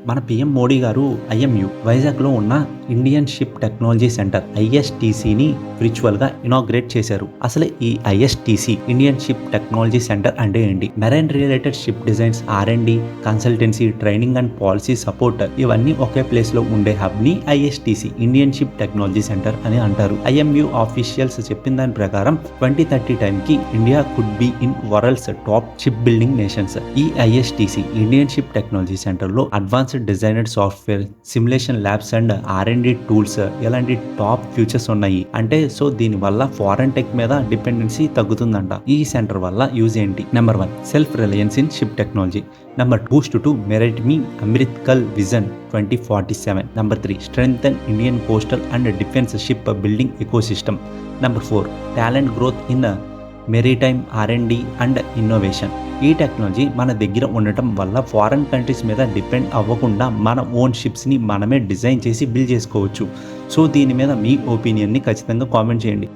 మన పీఎం మోడీ గారు ఐఎంయు వైజాగ్లో ఉన్న ఇండియన్ షిప్ టెక్నాలజీ సెంటర్ ఐఎస్టీసీని విర్చువల్గా ఇనాగ్రేట్ చేశారు. అసలు ఈ ISTC Indian ship technology centre అంటే ఏంటి? Marine related ship designs, R&D, consultancy, training and policy support ఇవన్నీ ఒకే ప్లేస్ లో ఉండే హబ్ ని ISTC Indian ship technology centre అని అంటారు. ఐఎంయు ఆఫీషియల్స్ చెప్పిన దాని ప్రకారం 2030 టైంకి India could be in world's top ship building nations. ఈ ISTC Indian ship technology centre లో advanced designer software, simulation labs and R&D tools ఇలాంటి టాప్ ఫ్యూచర్స్ ఉన్నాయి. అంటే సో దీని వల్ల ఫారెన్ టెక్ మీద డిపెండెన్సీ తగ్గుతుందంట. ఈ సెంటర్ వల్ల యూజ్ ఏంటి? Number 1, self Reliance in ship technology. Number 2, boost to Maritime Amritkal Vision 2047. Number 3, strengthen Indian coastal and defense ship building ecosystem. Number 4, talent growth in maritime R&D and innovation. ఈ technology మన దగ్గర ఉండటం వల్ల foreign countries మీద depend అవ్వకుండా మన own షిప్స్ని మనమే design చేసి బిల్డ్ చేసుకోవచ్చు. సో దీని మీద మీ ఒపీనియన్ని ఖచ్చితంగా కామెంట్ చేయండి.